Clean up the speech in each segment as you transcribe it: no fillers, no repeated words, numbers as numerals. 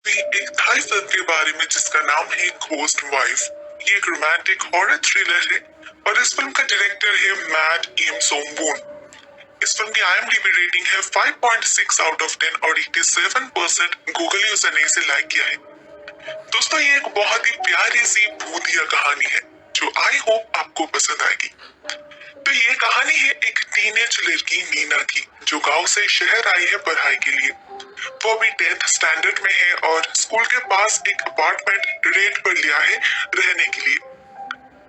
भी एक Thai film के बारे में जिसका नाम है घोस्ट वाइफ। ये एक रोमांटिक हॉरर थ्रिलर है और इस फिल्म का डायरेक्टर है मैट एम सोमबून। इस फिल्म की IMDb रेटिंग है 5.6 आउट ऑफ 10 और 87% गूगल यूजर ने इसे लाइक किया है। दोस्तों, ये एक बहुत ही प्यारी सी भूतिया कहानी है जो आई होप आपको पसंद आएगी। तो ये कहानी है एक टीनेज लड़की नीना की जो गांव से शहर आई है पढ़ाई के लिए। वो अभी 10th स्टैंडर्ड में है और स्कूल के पास एक अपार्टमेंट रेंट पर लिया है रहने के लिए।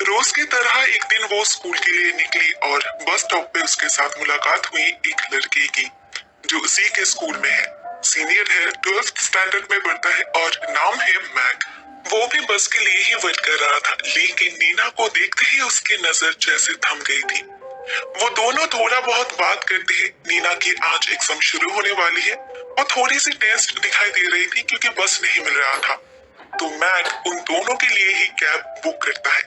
रोज की तरह एक दिन वो स्कूल के लिए निकली और बस स्टॉप पे उसके साथ मुलाकात हुई एक लड़के की जो उसी के स्कूल में है। सीनियर है, 12th स्टैंडर्ड में पढ़ता है और नाम है मैक। वो भी बस के लिए ही वेट कर रहा था, लेकिन नीना को देखते ही उसकी नजर जैसे थम गई थी। वो दोनों थोड़ा बहुत बात करते हैं। नीना की आज एग्जाम शुरू होने वाली है। वो थोड़ी सी टेंस्ड दिखाई दे रही थी क्योंकि बस नहीं मिल रहा था। तो मैक उन दोनों के लिए ही कैब बुक करता है।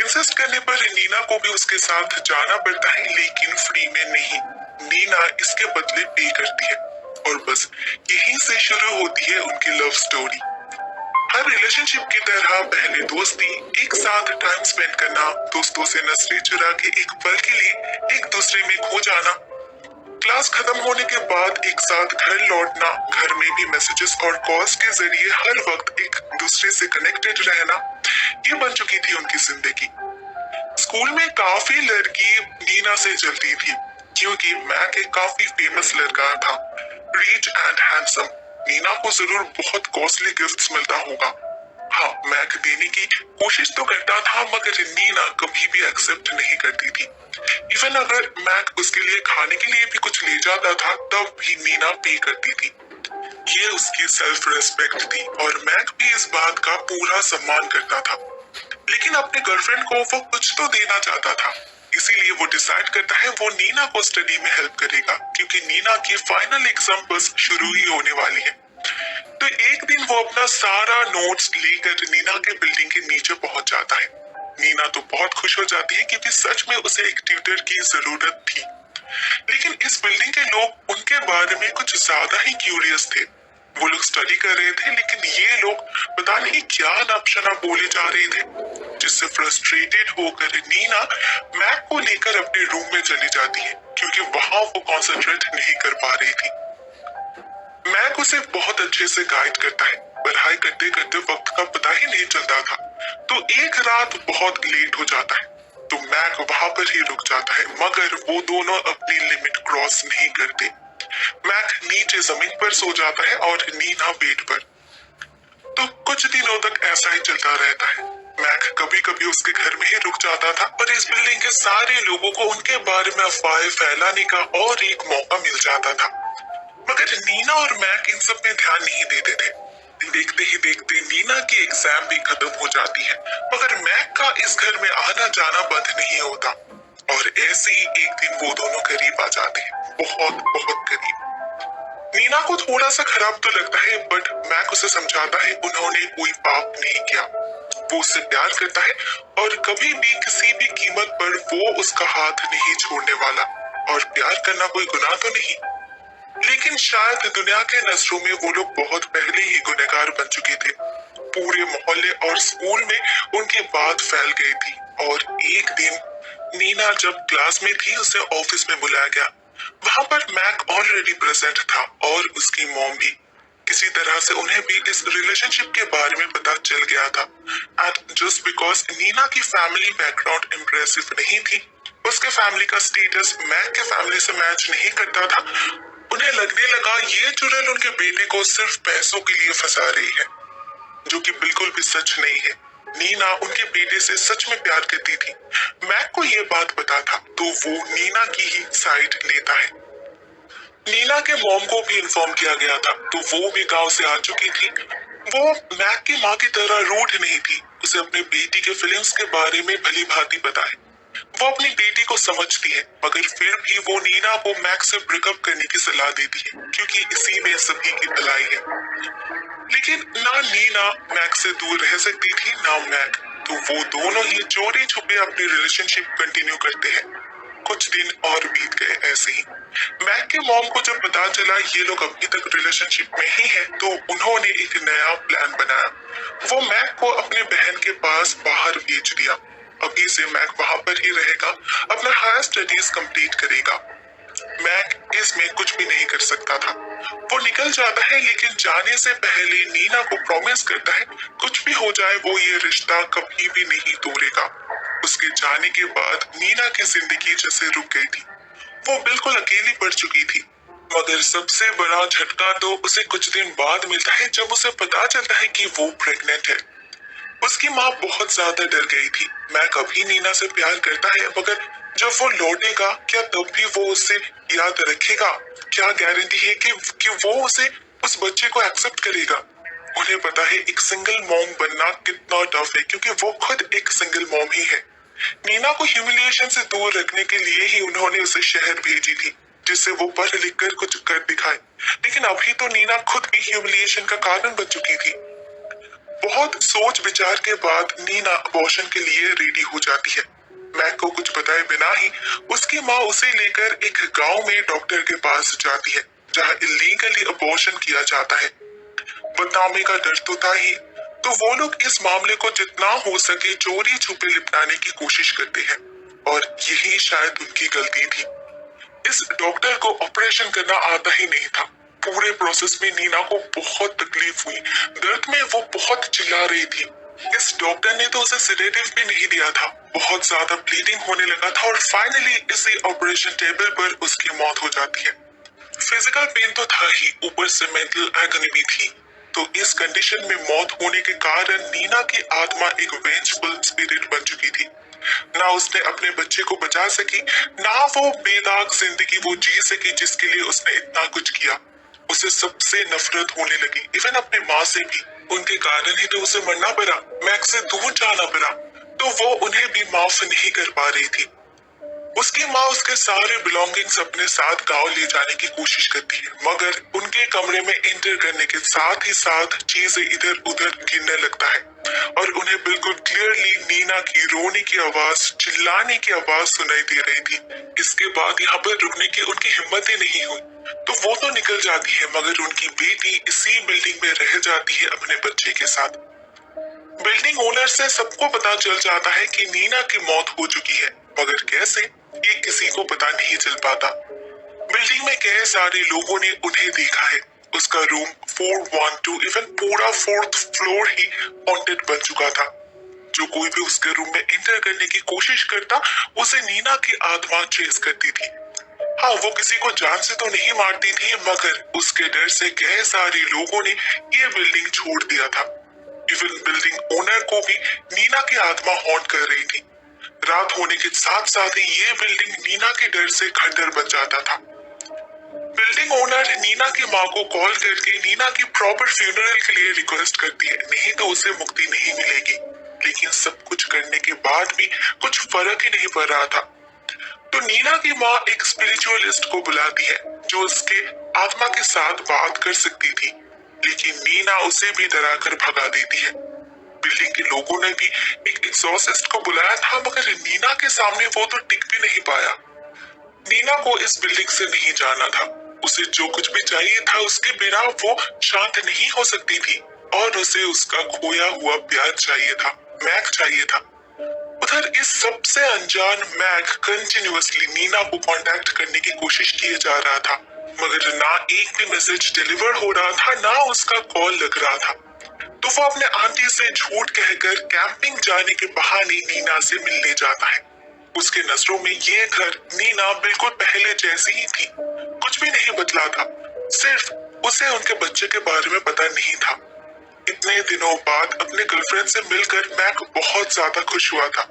इंसिस्ट करने पर नीना को भी उसके साथ जाना पड़ता है, लेकिन फ्री में नहीं। नीना इसके बदले पे करती है और बस यहीं से शुरू होती है उनकी लव स्टोरी। हर रिलेशनशिप की तरह पहले दोस्ती, एक साथ टाइम स्पेंड करना, दोस्तों से नजरें चुरा के एक पल के लिए एक दूसरे में खो जाना, क्लास खत्म होने के बाद एक साथ घर लौटना, घर में भी मैसेजेस और कॉल्स के जरिए हर वक्त एक दूसरे से कनेक्टेड रहना, ये बन चुकी थी उनकी जिंदगी। स्कूल में काफी लड़की नीना से जलती थी क्योंकि मैक एक काफी फेमस लड़का था, रिच एंड हैंडसम। नीना को जरूर बहुत कॉस्टली गिफ्ट्स मिलता होगा। हाँ, मैक देने की कोशिश तो करता था मगर नीना कभी भी एक्सेप्ट नहीं करती थी। इवन अगर मैक उसके लिए खाने के लिए भी कुछ ले जाता था तब भी नीना पे करती थी। ये उसकी सेल्फ रेस्पेक्ट थी और मैक भी इस बात का पूरा सम्मान करता था। लेकिन अपने गर्लफ्रेंड को वो कुछ तो देना चाहता था, इसीलिए वो डिसाइड करता है वो नीना को स्टडी में हेल्प करेगा क्योंकि नीना की फाइनल एग्जाम बस शुरू ही होने वाली है। तो एक दिन वो अपना सारा नोट्स लेकर नीना के बिल्डिंग के नीचे पहुंच जाता है। नीना तो बहुत खुश हो जाती है क्योंकि सच में उसे एक ट्यूटर की जरूरत थी। लेकिन इस बिल्डिंग के लोग उनके बारे में कुछ ज्यादा ही क्यूरियस थे। वो लोग स्टडी कर रहे थे, लेकिन ये लोग पता नहीं क्या नपशना बोले जा रहे थे, जिससे फ्रस्ट्रेटेड होकर नीना मैक को लेकर अपने रूम में चली जाती है क्योंकि वहां वो कंसंट्रेट नहीं कर पा रही थी। मैक उसे बहुत अच्छे से गाइड करता है। पढ़ाई करते करते वक्त का पता ही नहीं चलता था। तो एक रात बहुत लेट हो जाता है तो मैक वहां पर ही रुक जाता है, मगर वो दोनों अपनी लिमिट क्रॉस नहीं करते। मैक नीचे जमीन पर सो जाता है और नीना बेड पर। तो कुछ दिनों तक ऐसा ही चलता रहता है। मैक कभी कभी उसके घर में ही रुक जाता था और इस बिल्डिंग के सारे लोगों को उनके बारे में अफवाहें फैलाने का और एक मौका मिल जाता था। मगर नीना और मैक इन सब में ध्यान नहीं देते थे। देखते ही देखते नीना की एग्जाम भी खत्म हो जाती है, मगर मैक का इस घर में आना जाना बंद नहीं होता। और ऐसे ही एक दिन वो दोनों करीब आ जाते हैं, बहुत बहुत करीब। नीना को थोड़ा सा खराब तो लगता है, बट मैक उसे समझाता है उन्होंने कोई पाप नहीं किया। वो उससे प्यार करता है और कभी भी किसी भी कीमत पर वो उसका हाथ नहीं छोड़ने वाला। और प्यार करना कोई गुनाह तो नहीं। लेकिन शायद दुनिया के नजरों में वो लोग बहुत पहले ही गुनहगार बन चुके थे। पूरे मोहल्ले और स्कूल में उनकी बात फैल गई थी और एक दिन नीना जब क्लास में थी उसे ऑफिस में बुलाया गया। वहां पर मैक ऑलरेडी प्रेजेंट था और उसकी मॉम भी। किसी तरह से उन्हें भी इस रिलेशनशिप के बारे में पता चल गया था। एंड जस्ट बिकॉज नीना की फैमिली बैकग्राउंड इम्प्रेसिव नहीं थी, उसके फैमिली का स्टेटस मैक के फैमिली से मैच नहीं करता था, उन्हें लगने लगा ये चुड़ैल उनके बेटे को सिर्फ पैसों के लिए फंसा रही है, जो कि बिल्कुल भी सच नहीं है। नीना उनके बेटे से सच में प्यार करती थी। मैक को ये बात पता था तो वो नीना की ही साइड लेता है। नीना के मॉम को भी इन्फॉर्म किया गया था तो वो भी गांव से आ चुकी थी। वो मैक की माँ की तरह रूड नहीं थी, उसे अपने बेटी के फीलिंग्स के बारे में भली भांति पता है। वो अपनी बेटी को समझती है, मगर फिर भी वो नीना को मैक से ब्रेकअप करने की सलाह देती है क्योंकि इसी में सभी की भलाई है। लेकिन ना नीना मैक से दूर रह सकती थी ना मैक, तो वो दोनों ही चोरी छुपे अपनी रिलेशनशिप कंटिन्यू करते हैं। कुछ दिन और बीत गए ऐसे ही। मैक के मॉम को जब पता चला ये लोग अभी तक रिलेशनशिप में ही हैं, तो उन्होंने एक नया प्लान बनाया। वो मैक को अपने बहन के पास बाहर भेज दिया। अभी से मैक वहां पर ही रहेगा, अपना हायर स्टडीज कंप्लीट करेगा। मैक इसमें कुछ भी नहीं कर सकता था। वो निकल जाता है, लेकिन जाने से पहले नीना को प्रॉमिस करता है कुछ भी हो जाए वो ये रिश्ता कभी भी नहीं तोड़ेगा। उसके जाने के बाद नीना की जिंदगी जैसे रुक गई थी। वो बिल्कुल अकेली पड़ चुकी थी। मगर सबसे बड़ा झटका तो उसे कुछ दिन बाद मिलता है, जब उसे पता चलता है कि वो प्रेग्नेंट है। उसकी माँ बहुत ज्यादा डर गई थी। मैक अभी नीना से प्यार करता है, मगर जब वो लौटेगा क्या तब भी वो उसे याद रखेगा? क्या गारंटी है कि वो उसे उस बच्चे को एक्सेप्ट करेगा? उन्हें पता है एक सिंगल मॉम बनना कितना टफ है, क्योंकि वो खुद एक सिंगल मॉम ही है। नीना को ह्यूमिलिएशन से दूर रखने के लिए ही उन्होंने उसे शहर भेजी थी, जिससे वो पढ़ लिख कर कुछ कर दिखाए। लेकिन अभी तो नीना खुद भी ह्यूमिलिएशन का कारण बन चुकी थी। बहुत सोच विचार के बाद नीना अबॉर्शन के लिए रेडी हो जाती है। मैक को कुछ बताए बिना ही उसकी माँ उसे लेकर एक गांव में डॉक्टर के पास जाती है, जहां इलीगली अबॉर्शन किया जाता है। बदनामी का डर तो था ही, तो वो लोग इस मामले को जितना हो सके चोरी छुपे निपटाने की कोशिश करते हैं, और यही शायद उनकी गलती थी। इस डॉक्टर को ऑपरेशन करना आता ही नहीं था। पूरे प्रोसेस में नीना को बहुत तकलीफ हुई। दर्द में वो बहुत चिल्ला रही थी। इस डॉक्टर ने तो उसे सेडेटिव भी नहीं दिया था। बहुत ज्यादा ब्लीडिंग होने लगा था, और फाइनली इसी ऑपरेशन टेबल पर उसकी मौत हो जाती है। फिजिकल पेन तो था ही, ऊपर से मेंटल एगनी भी थी। तो इस कंडीशन में मौत होने के कारण नीना की आत्मा एक वेंजफुल स्पिरिट बन चुकी थी। ना उसने अपने बच्चे को बचा सकी, ना वो बेदाग जिंदगी वो जी सकी जिसके लिए उसने इतना कुछ किया। उसे सबसे नफरत होने लगी, इवन अपनी माँ से भी। उनके कारण ही तो उसे मरना पड़ा, मैक से दूर जाना पड़ा। तो वो उन्हें भी माफ नहीं कर पा रही थी। उसकी माँ उसके सारे बिलोंगिंग्स अपने साथ गांव ले जाने की कोशिश करती है, मगर उनके कमरे में एंटर करने के साथ ही साथ चीजें इधर उधर गिरने लगता है, और उन्हें बिल्कुल क्लियरली नीना की रोने की आवाज, चिल्लाने की आवाज सुनाई दे रही थी। इसके बाद यहाँ पर रुकने की उनकी हिम्मत ही नहीं हुई, तो वो तो निकल जाती है, मगर उनकी बेटी इसी बिल्डिंग में रह जाती है अपने बच्चे के साथ। बिल्डिंग ओनर से सबको पता चल जाता है कि नीना की मौत हो चुकी है, मगर कैसे ये किसी को पता नहीं चल पाता। बिल्डिंग में कई सारे लोगों ने उन्हें देखा है। उसका रूम 412, इवन पूरा 4th फ्लोर ही हॉन्टेड बन चुका था। जो कोई भी उसके रूम में एंटर करने की कोशिश करता, उसे नीना की आत्मा चेस करती थी। हाँ, वो किसी को जान से तो नहीं मारती थी, मगर उसके डर से कई सारे लोगों ने ये बिल्डिंग छोड़ दिया था। इवन बिल्डिंग ओनर को भी नीना की आत्मा हॉन्ट कर रही थी। रात होने के साथ साथ ही ये बिल्डिंग नीना के डर से खंडर बन जाता था। बिल्डिंग ओनर नीना की माँ को कॉल करके नीना की प्रॉपर फ्यूनरल के लिए रिक्वेस्ट करती है, नहीं तो उसे मुक्ति नहीं मिलेगी। लेकिन सब कुछ करने के बाद भी कुछ फर्क ही नहीं पड़ रहा था। तो नीना की माँ एक स्पिरिचुअलिस्ट को बुलाती है, जो उसके आत्मा के साथ बात कर सकती थी, लेकिन नीना उसे भी डराकर भगा देती है। बिल्डिंग के लोगों ने भी एक एक्सॉर्सिस्ट को बुलाया था, मगर नीना के सामने वो तो टिक भी नहीं पाया। नीना को इस बिल्डिंग से नहीं जाना था। उसे जो कुछ भी चाहिए था, उसके बिना वो शांत नहीं हो सकती थी, और उसे उसका खोया हुआ प्यार चाहिए था, मैक चाहिए था। उधर इस सबसे अनजान मैक कंटिन्यूअसली नीना को कांटेक्ट करने की कोशिश किए जा रहा था, मगर ना एक भी मैसेज डिलीवर हो रहा था, ना उसका कॉल लग रहा था। तो वो अपने आंटी से झूठ कहकर कैंपिंग जाने के बहाने नीना से मिलने जाता है। उसके नजरों में ये घर नीना बिल्कुल पहले जैसी ही थी, कुछ भी नहीं बदला था। सिर्फ उसे उनके बच्चे के बारे में पता नहीं था। इतने दिनों बाद अपने गर्लफ्रेंड से मिलकर मैक बहुत ज्यादा खुश हुआ था,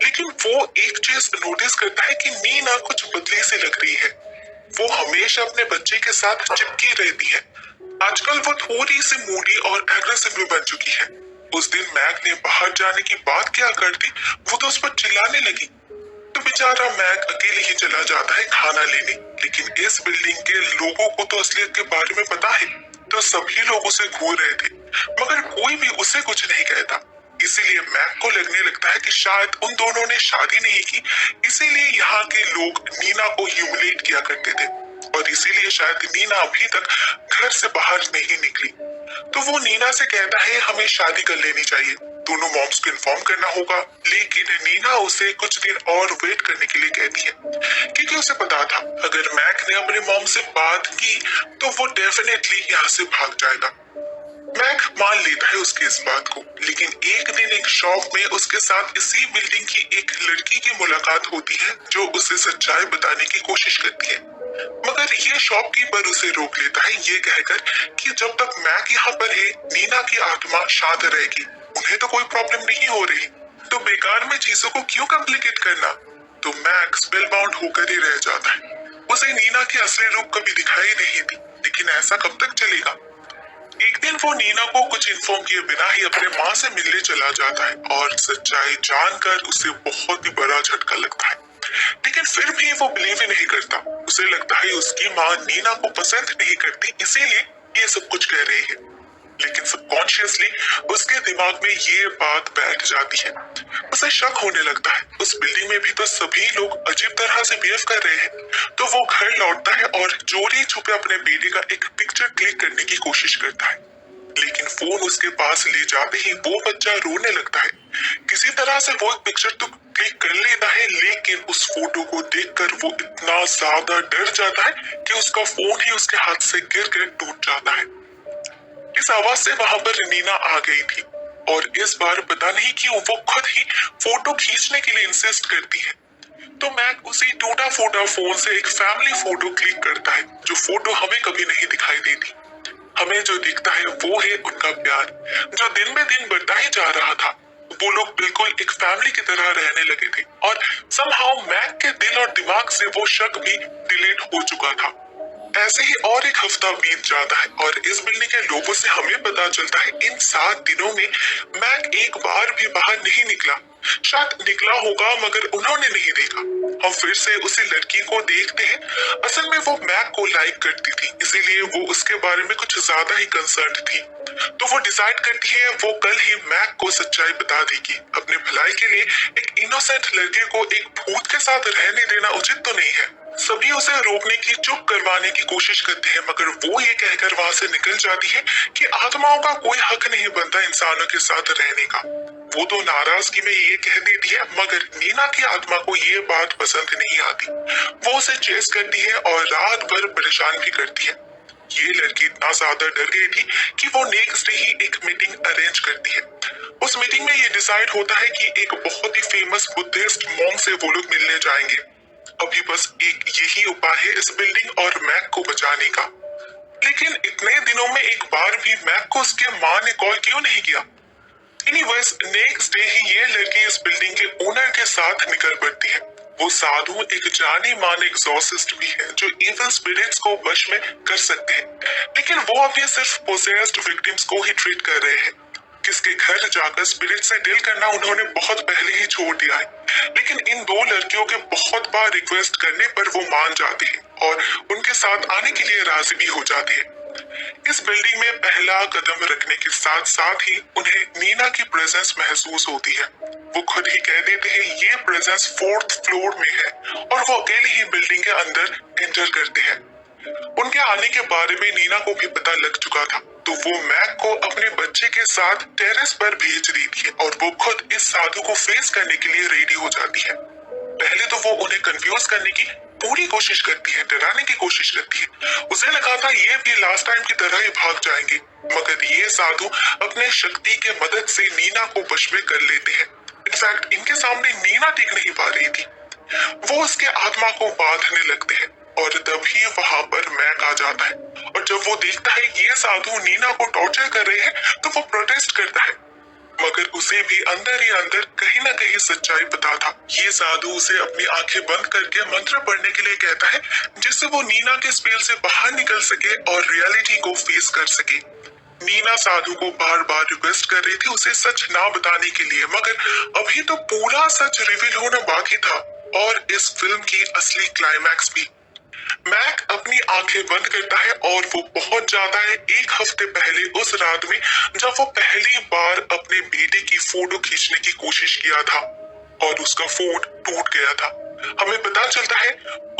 लेकिन वो एक चीज नोटिस करता है कि नीना कुछ बदली सी लग रही है। वो हमेशा अपने बच्चे के साथ चिपकी रहती है। आजकल वो थोड़ी सी मूडी और एग्रेसिव भी बन चुकी है। उस दिन मैक ने बाहर जाने की बात क्या कर दी, वो तो उस पर चिल्लाने लगी। तो बेचारा मैक अकेले ही चला जाता है खाना लेने, लेकिन इस बिल्डिंग के लोगों को तो असलियत के बारे में पता है, तो सभी लोग उसे घूर रहे थे, मगर कोई भी उसे कुछ नहीं कहता। इसीलिए मैक को लगने लगता है कि शायद उन दोनों ने शादी नहीं की, इसीलिए यहाँ के लोग नीना को ह्यूमिलेट किया करते थे और इसीलिए शायद नीना अभी तक घर से बाहर नहीं निकली। तो वो नीना से कहता है हमें शादी कर लेनी चाहिए, दोनों मॉम्स को इन्फॉर्म करना होगा, लेकिन नीना उसे कुछ दिन और वेट करने के लिए कहती है क्योंकि उसे पता था अगर मैक ने अपने मॉम से बात की तो वो डेफिनेटली यहाँ से भाग जाएगा। मैक मान लेता है उसकी इस बात को, लेकिन एक दिन एक शॉप में उसके साथ इसी बिल्डिंग की एक लड़की की मुलाकात होती है जो उसे सच्चाई बताने की कोशिश करती है, मगर ये शॉपकीपर उसे रोक लेता है ये कहकर कि जब तक मैक यहाँ पर है नीना की आत्मा शांत रहेगी, उन्हें तो कोई प्रॉब्लम नहीं हो रही, तो बेकार में चीजों को क्यों कॉम्प्लिकेट करना। तो मैक स्पेलबाउंड होकर ही रह जाता है। उसे नीना की असली रूप कभी दिखाई नहीं दी, लेकिन ऐसा कब तक चलेगा। एक दिन वो नीना को कुछ इन्फॉर्म किए बिना ही अपने माँ से मिलने चला जाता है और सच्चाई जानकर उसे बहुत ही बड़ा झटका लगता है, लेकिन फिर भी वो बिलीव ही नहीं करता। उसे लगता है उसकी माँ नीना को पसंद नहीं करती, इसीलिए ये सब कुछ कह रही है, लेकिन सबकॉन्शियसली उसके दिमाग में ये बात बैठ जाती है। उसे शक होने लगता है उस बिल्डिंग में भी तो सभी लोग अजीब तरह से बिहेव कर रहे हैं। तो वो घर लौटता है और चोरी छुपे अपने बेटे का एक पिक्चर क्लिक करने की कोशिश करता है, लेकिन फोन उसके पास ले जाते ही वो बच्चा रोने लगता है। किसी तरह से वो एक पिक्चर तो क्लिक कर लेता है, लेकिन उस फोटो को देखकर वो इतना ज्यादा डर जाता है कि उसका फोन ही उसके हाथ से गिरकर टूट जाता है। इस आवाज से वहां पर नीना आ गई थी और इस बार पता नहीं क्यों वो खुद ही फोटो खींचने के लिए इंसिस्ट करती है। तो मैक उसी टूटा फूटा फोन से एक फैमिली फोटो क्लिक करता है, जो फोटो हमें कभी नहीं दिखाई देती। हमें जो दिखता है वो है उनका प्यार, जो दिन में दिन बढ़ता ही जा रहा था। वो लोग बिल्कुल एक फैमिली की तरह रहने लगे थे और समहाउ मैक के दिल और दिमाग से वो शक भी डिलीट हो चुका था। ऐसे ही और एक हफ्ता बीत जाता है और इस बिल्डिंग के लोगों से हमें पता चलता है इन 7 दिनों में मैक एक बार भी बाहर नहीं निकला। शायद निकला होगा मगर उन्होंने नहीं देखा। हम फिर से उसी लड़की को देखते हैं। असल में वो मैक को लाइक करती थी, इसीलिए वो उसके बारे में कुछ ज्यादा ही कंसर्न थी। तो वो डिसाइड करती है वो कल ही मैक को सच्चाई बता देगी। अपने भलाई के लिए एक इनोसेंट लड़के को एक भूत के साथ रहने देना उचित तो नहीं है। सभी उसे रोकने की, चुप करवाने की कोशिश करते हैं, मगर वो ये कहकर वहां से निकल जाती है कि आत्माओं का कोई हक नहीं बनता इंसानों के साथ रहने का। वो तो नाराजगी में ये कह देती है, मगर नीना की आत्मा को ये बात पसंद नहीं आती। वो उसे चेस करती है और रात भर परेशान भी करती है। ये लड़की इतना ज्यादा डर गई थी कि वो नेक्स्ट डे ही एक मीटिंग अरेंज करती है। उस मीटिंग में ये डिसाइड होता है कि एक बहुत ही फेमस बुद्धिस्ट मॉन्क से वो लोग मिलने जाएंगे। अभी बस एक यही उपाय है इस बिल्डिंग और मैक को बचाने का। लेकिन इतने दिनों में एक बार भी मैक को उसके माँ ने कॉल क्यों नहीं किया। एनीवेज नेक्स्ट डे ही ये लड़की इस बिल्डिंग के ओनर के साथ निकल पड़ती है। वो साधु एक जाने माने एग्जॉर्सिस्ट भी है जो इविल स्पिरिट्स को वश में कर सकते हैं, लेकिन वो अभी सिर्फ पोसेस्ड विक्टिम्स को ही ट्रीट कर रहे हैं। किसके घर जाकर स्पिरिट से डील करना उन्होंने बहुत पहले ही छोड़ दिया है, लेकिन इन 2 लड़कियों के बहुत बार रिक्वेस्ट करने पर वो मान जाते हैं और उनके साथ आने के लिए राजी भी हो जाते हैं। इस बिल्डिंग में पहला कदम रखने के साथ साथ ही उन्हें नीना की प्रेजेंस महसूस होती है। वो खुद ही कह देते हैं ये प्रेजेंस 4th फ्लोर में है और वो अकेले ही बिल्डिंग के अंदर एंटर करते हैं। उनके आने के बारे में नीना को भी पता लग चुका था, तो वो मैक को अपने बच्चे के साथ टेरेस पर भेज देती है और वो खुद इस साधु को फेस करने के लिए रेडी हो जाती है। पहले तो वो उन्हें कंफ्यूज करने की पूरी कोशिश करती है, डराने की कोशिश करती है। उसे लगा था ये भी लास्ट टाइम की तरह ही भाग जाएंगे, मगर ये साधु अपने शक्ति के मदद से नीना को वश में कर लेते हैं। इनफैक्ट इनके सामने नीना टिक नहीं पा रही थी। वो उसके आत्मा को बांधने लगते हैं और तभी वहां पर मैक आ जाता है और जब वो देखता है ये साधु नीना को टॉर्चर कर रहे हैं तो वो प्रोटेस्ट करता है, मगर उसे भी अंदर ही अंदर कहीं ना कहीं सच्चाई पता था। ये साधु उसे अपनी आंखें बंद करके मंत्र पढ़ने के लिए कहता है जिससे वो नीना के स्पेल से बाहर निकल सके और रियलिटी को फेस कर सके। नीना साधु को बार बार रिक्वेस्ट कर रही थी उसे सच ना बताने के लिए, मगर अभी तो पूरा सच रिवील होना बाकी था और इस फिल्म की असली क्लाइमैक्स भी। मैक अपनी आंखें बंद करता है और वो पहुंच जाता है 1 हफ्ते पहले उस रात में जब वो पहली बार अपने बेटे की फोटो खींचने की कोशिश किया था और उसका फोन टूट गया था। हमें पता चलता है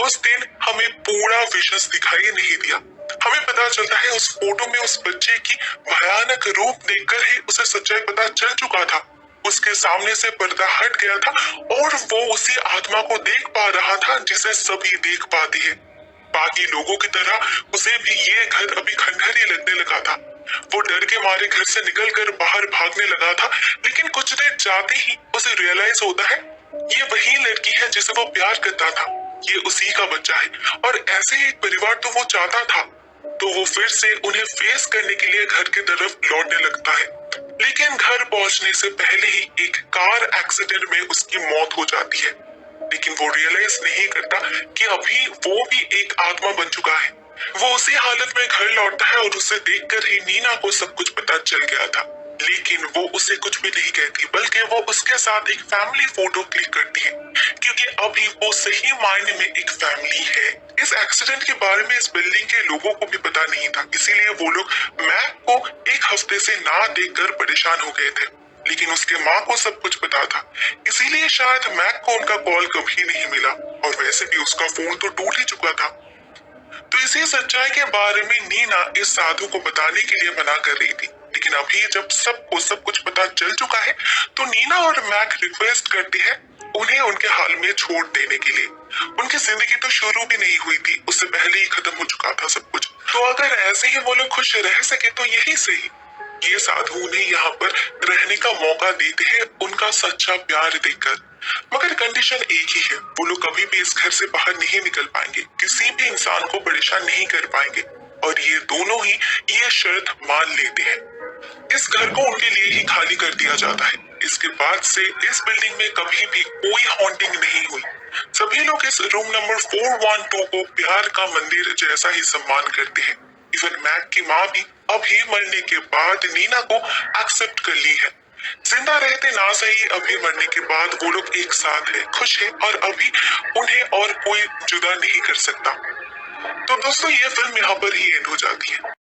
उस दिन हमें पूरा विजन दिखाई नहीं दिया। हमें पता चलता है उस फोटो में उस बच्चे की भयानक रूप देखकर ही उसे सच्चाई पता चल चुका था। उसके सामने से पर्दा हट गया था और वो उसी आत्मा को देख पा रहा था जिसे सभी देख पाते हैं। बाकी लोगों की तरह उसे भी ये घर अभी खंडहर ही लगने लगा था। वो डर के मारे घर से निकलकर बाहर भागने लगा था, लेकिन कुछ देर जाते ही उसे रियलाइज होता है ये वही लड़की है जिसे वो प्यार करता था, ये उसी का बच्चा है और ऐसे ही एक परिवार तो वो चाहता था। तो वो फिर से उन्हें फेस करने के लिए घर की तरफ लौटने लगता है, लेकिन घर पहुंचने से पहले ही एक कार एक्सीडेंट में उसकी मौत हो जाती है। लेकिन वो रियलाइज नहीं करता कि अभी वो भी एक आत्मा बन चुका है। वो उसी हालत में घर लौटता है और उसे देखकर ही नीना को सब कुछ पता चल गया था, लेकिन वो उसे कुछ भी नहीं कहती, बल्कि वो उसके साथ एक फैमिली फोटो क्लिक करती है, क्योंकि अभी वो सही मायने में एक फैमिली है। इस एक्सीडेंट के बारे में इस बिल्डिंग के लोगों को भी पता नहीं था, इसीलिए वो लोग मैक को 1 हफ्ते से ना देखकर परेशान हो गए थे, लेकिन उसके माँ को सब कुछ पता था, इसीलिए शायद मैक को उनका कॉल कभी नहीं मिला और वैसे भी उसका फोन तो टूट ही चुका था। तो इसी सच्चाई के बारे में नीना इस साधु को बताने के लिए मना कर रही थी, लेकिन अभी जब सबको सब कुछ पता चल चुका है तो नीना और मैक रिक्वेस्ट करते हैं उन्हें उनके हाल में छोड़ देने के लिए। उनकी जिंदगी तो शुरू भी नहीं हुई थी, उससे पहले ही खत्म हो चुका था सब कुछ। तो अगर ऐसे ही वो लोग खुश रह सके तो यही सही। ये साधु उन्हें यहाँ पर रहने का मौका देते हैं उनका सच्चा प्यार देखकर, मगर कंडीशन एक ही है, वो लोग कभी भी इस घर से बाहर नहीं निकल पाएंगे, किसी भी इंसान को परेशान नहीं कर पाएंगे और ये दोनों ही ये शर्त मान लेते हैं। इस घर को उनके लिए ही खाली कर दिया जाता है। इसके बाद से इस बिल्डिंग में कभी भी कोई हॉन्टिंग नहीं हुई। सभी लोग इस रूम नंबर 412 को प्यार का मंदिर जैसा ही सम्मान करते हैं। इवन मैक की माँ भी अभी मरने के बाद नीना को एक्सेप्ट कर ली है। जिंदा रहते ना सही, अभी मरने के बाद वो लोग एक साथ है, खुश है और अभी उन्हें और कोई जुदा नहीं कर सकता। तो दोस्तों ये फिल्म यहाँ पर ही एंड हो जाती है।